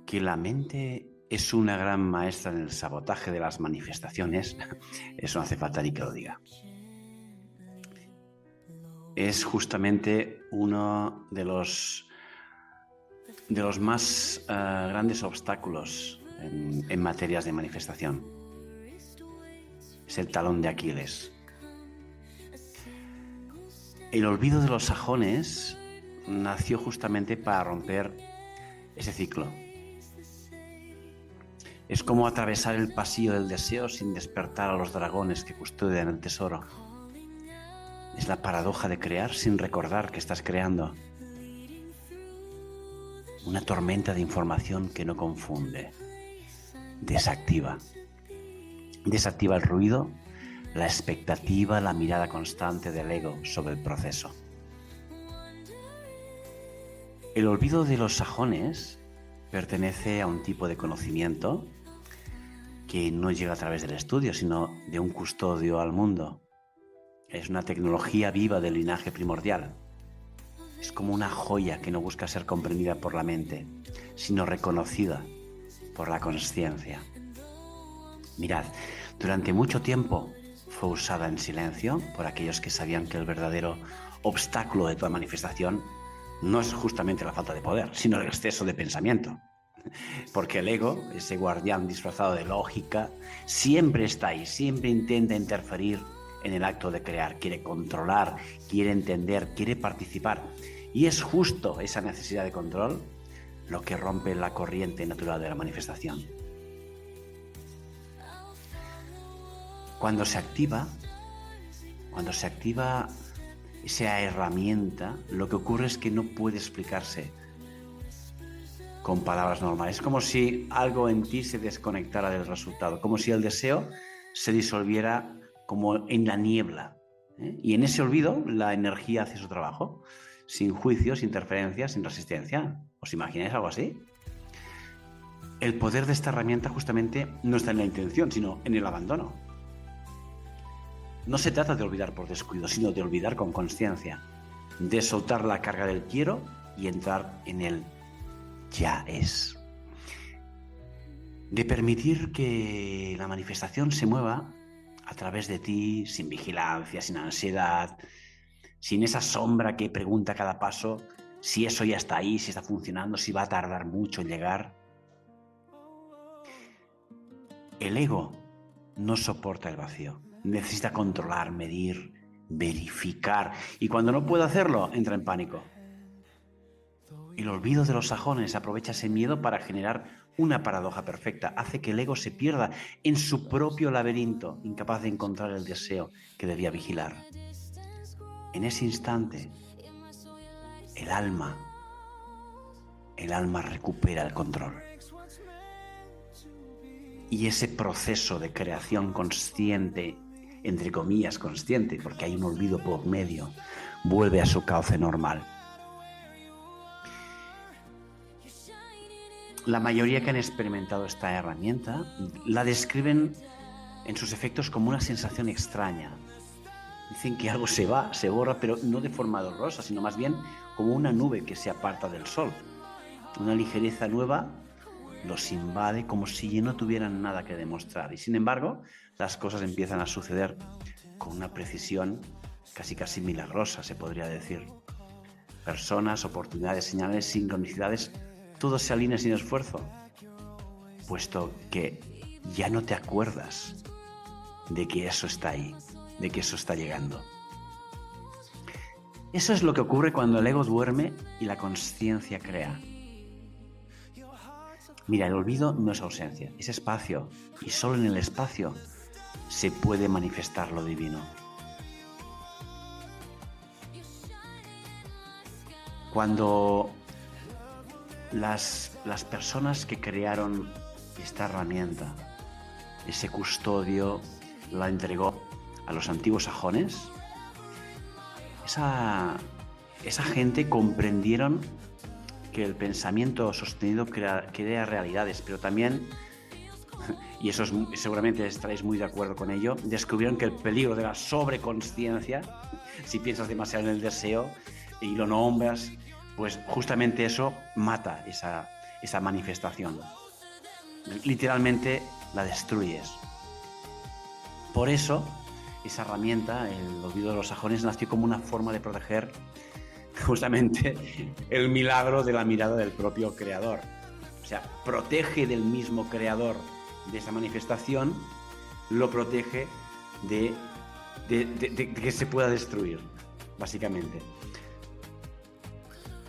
Que la mente es una gran maestra en el sabotaje de las manifestaciones, eso no hace falta ni que lo diga. Es justamente uno de los más grandes obstáculos en materias de manifestación. Es el talón de Aquiles. El olvido de los sajones nació justamente para romper ese ciclo. Es como atravesar el pasillo del deseo sin despertar a los dragones que custodian el tesoro. Es la paradoja de crear sin recordar que estás creando. Una tormenta de información que no confunde. Desactiva. Desactiva el ruido, la expectativa, la mirada constante del ego sobre el proceso. El olvido de los sajones pertenece a un tipo de conocimiento que no llega a través del estudio, sino de un custodio al mundo. Es una tecnología viva del linaje primordial. Es como una joya que no busca ser comprendida por la mente, sino reconocida por la consciencia. Mirad, durante mucho tiempo fue usada en silencio por aquellos que sabían que el verdadero obstáculo de toda manifestación no es justamente la falta de poder, sino el exceso de pensamiento. Porque el ego, ese guardián disfrazado de lógica, siempre está ahí, siempre intenta interferir en el acto de crear, quiere controlar, quiere entender, quiere participar. Y es justo esa necesidad de control lo que rompe la corriente natural de la manifestación. Cuando se activa esa herramienta, lo que ocurre es que no puede explicarse con palabras normales. Es como si algo en ti se desconectara del resultado, como si el deseo se disolviera como en la niebla. Y en ese olvido la energía hace su trabajo, sin juicios, interferencias, sin resistencia. ¿Os imagináis algo así? El poder de esta herramienta justamente no está en la intención, sino en el abandono. No se trata de olvidar por descuido, sino de olvidar con consciencia, de soltar la carga del quiero y entrar en el ya es. De permitir que la manifestación se mueva a través de ti, sin vigilancia, sin ansiedad, sin esa sombra que pregunta a cada paso si eso ya está ahí, si está funcionando, si va a tardar mucho en llegar. El ego no soporta el vacío. Necesita controlar, medir, verificar. Y cuando no puede hacerlo, entra en pánico. El olvido de los sajones aprovecha ese miedo para generar una paradoja perfecta. Hace que el ego se pierda en su propio laberinto, incapaz de encontrar el deseo que debía vigilar. En ese instante, el alma recupera el control. Y ese proceso de creación consciente, entre comillas consciente, porque hay un olvido por medio, vuelve a su cauce normal. La mayoría que han experimentado esta herramienta la describen en sus efectos como una sensación extraña. Dicen que algo se va, se borra, pero no de forma dolorosa, sino más bien como una nube que se aparta del sol. Una ligereza nueva los invade como si no tuvieran nada que demostrar. Y sin embargo, las cosas empiezan a suceder con una precisión casi milagrosa, se podría decir. Personas, oportunidades, señales, sincronicidades, todo se alinea sin esfuerzo, puesto que ya no te acuerdas de que eso está ahí, de que eso está llegando. Eso es lo que ocurre cuando el ego duerme y la consciencia crea. Mira, el olvido no es ausencia, es espacio, y solo en el espacio se puede manifestar lo divino. Cuando las personas que crearon esta herramienta, ese custodio, la entregó a los antiguos sajones, esa gente comprendieron que el pensamiento sostenido crea realidades, pero también, y eso seguramente estaréis muy de acuerdo con ello, descubrieron que el peligro de la sobreconsciencia, si piensas demasiado en el deseo, y lo nombras, pues justamente eso mata esa manifestación. Literalmente la destruyes. Por eso, esa herramienta, el olvido de los sajones, nació como una forma de proteger justamente el milagro de la mirada del propio creador. O sea, protege del mismo creador de esa manifestación, lo protege de que se pueda destruir, básicamente.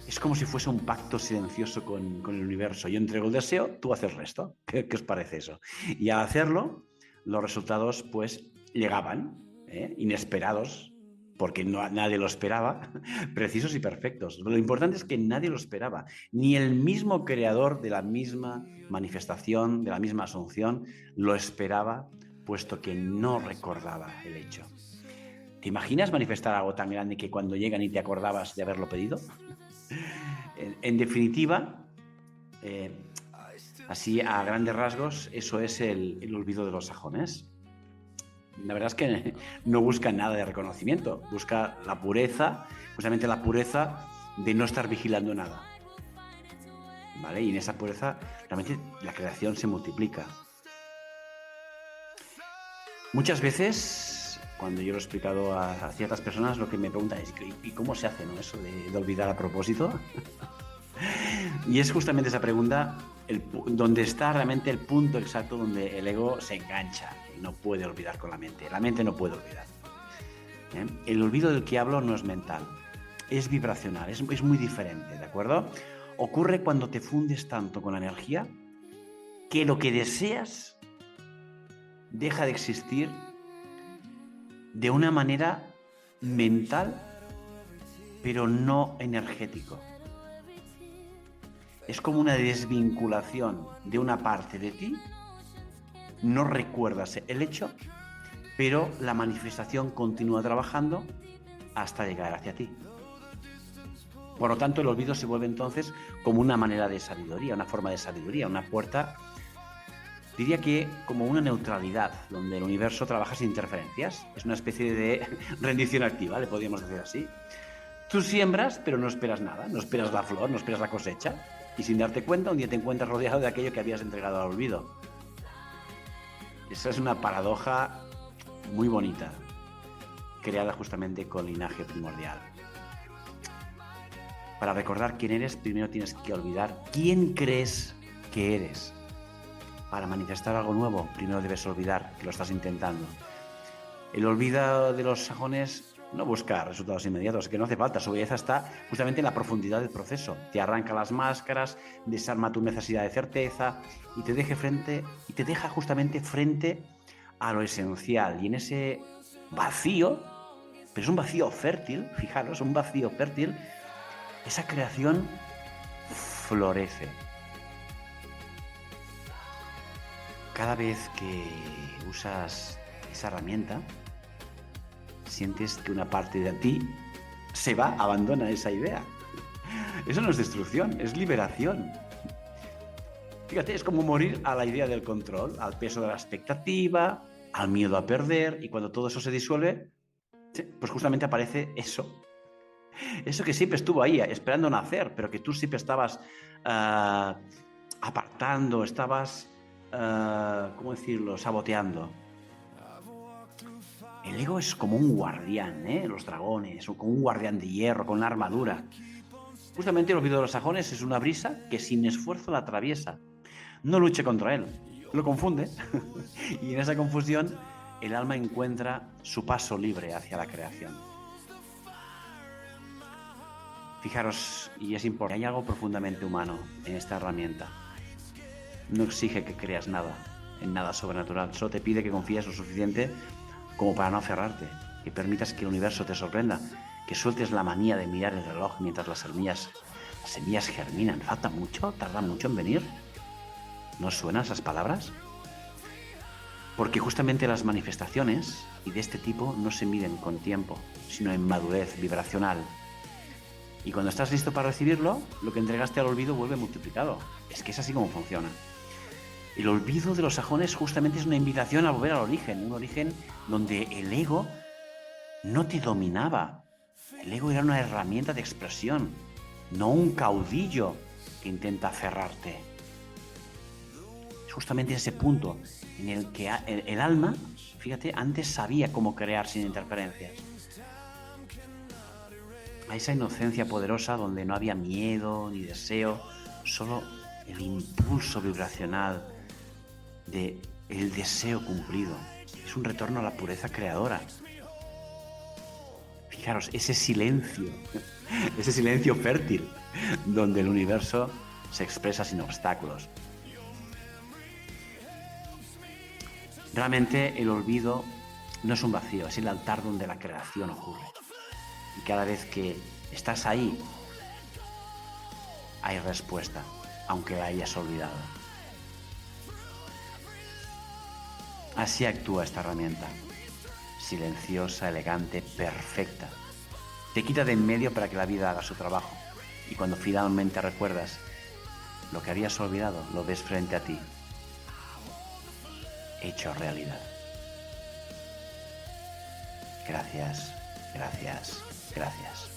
Es como si fuese un pacto silencioso con el universo. Yo entrego el deseo, tú haces el resto. ¿Qué os parece eso? Y al hacerlo, los resultados pues llegaban, inesperados, porque nadie lo esperaba, precisos y perfectos. Lo importante es que nadie lo esperaba, ni el mismo creador de la misma manifestación, de la misma asunción, lo esperaba, puesto que no recordaba el hecho. ¿Te imaginas manifestar algo tan grande que cuando llegan y te acordabas de haberlo pedido? En definitiva, así a grandes rasgos, eso es el olvido de los sajones. La verdad es que no busca nada de reconocimiento, busca la pureza, justamente la pureza de no estar vigilando nada. ¿Vale? Y en esa pureza realmente la creación se multiplica. Muchas veces, cuando yo lo he explicado a ciertas personas, lo que me preguntan es ¿y cómo se hace, ¿no? Eso de olvidar a propósito? Y es justamente esa pregunta donde está realmente el punto exacto donde el ego se engancha y no puede olvidar con la mente. La mente no puede olvidar. El olvido del que hablo no es mental, es vibracional, es muy diferente, ¿de acuerdo? Ocurre cuando te fundes tanto con la energía que lo que deseas deja de existir de una manera mental, pero no energético. Es como una desvinculación de una parte de ti. No recuerdas el hecho, pero la manifestación continúa trabajando hasta llegar hacia ti. Por lo tanto, el olvido se vuelve entonces como una manera de sabiduría, una forma de sabiduría, una puerta, diría que como una neutralidad, donde el universo trabaja sin interferencias. Es una especie de rendición activa, le podríamos decir así. Tú siembras, pero no esperas nada, no esperas la flor, no esperas la cosecha. Y sin darte cuenta, un día te encuentras rodeado de aquello que habías entregado al olvido. Esa es una paradoja muy bonita, creada justamente con linaje primordial. Para recordar quién eres, primero tienes que olvidar quién crees que eres. Para manifestar algo nuevo, primero debes olvidar que lo estás intentando. El olvido de los sajones no busca resultados inmediatos, que no hace falta. Su belleza está justamente en la profundidad del proceso. Te arranca las máscaras, desarma tu necesidad de certeza y te deja justamente frente a lo esencial. Y en ese vacío, pero es un vacío fértil, fijaros, un vacío fértil, esa creación florece. Cada vez que usas esa herramienta, sientes que una parte de ti se va, abandona esa idea. Eso no es destrucción, es liberación. Fíjate, es como morir a la idea del control, al peso de la expectativa, al miedo a perder, y cuando todo eso se disuelve, pues justamente aparece eso. Eso que siempre estuvo ahí, esperando nacer, pero que tú siempre estabas apartando, estabas, ¿cómo decirlo?, saboteando. El ego es como un guardián, los dragones, o como un guardián de hierro, con una armadura. Justamente el olvido de los sajones es una brisa que sin esfuerzo la atraviesa. No luche contra él, lo confunde. Y en esa confusión el alma encuentra su paso libre hacia la creación. Fijaros, y es importante, hay algo profundamente humano en esta herramienta. No exige que creas nada, en nada sobrenatural. Solo te pide que confíes lo suficiente como para no aferrarte, que permitas que el universo te sorprenda, que sueltes la manía de mirar el reloj mientras las semillas germinan. ¿Falta mucho? ¿Tarda mucho en venir? ¿No suenan esas palabras? Porque justamente las manifestaciones y de este tipo no se miden con tiempo, sino en madurez vibracional. Y cuando estás listo para recibirlo, lo que entregaste al olvido vuelve multiplicado. Es que es así como funciona. El olvido de los sajones justamente es una invitación a volver al origen, un origen donde el ego no te dominaba, El ego era una herramienta de expresión, no un caudillo que intenta aferrarte. Es justamente ese punto en el que el alma, fíjate, antes sabía cómo crear sin interferencias. A esa inocencia poderosa donde no había miedo ni deseo, solo el impulso vibracional de el deseo cumplido. Es un retorno a la pureza creadora. Fijaros, ese silencio fértil, donde el universo se expresa sin obstáculos. Realmente el olvido no es un vacío, es el altar donde la creación ocurre. Y cada vez que estás ahí, hay respuesta, aunque la hayas olvidado. Así actúa esta herramienta, silenciosa, elegante, perfecta. Te quita de en medio para que la vida haga su trabajo. Y cuando finalmente recuerdas lo que habías olvidado, lo ves frente a ti, hecho realidad. Gracias, gracias, gracias.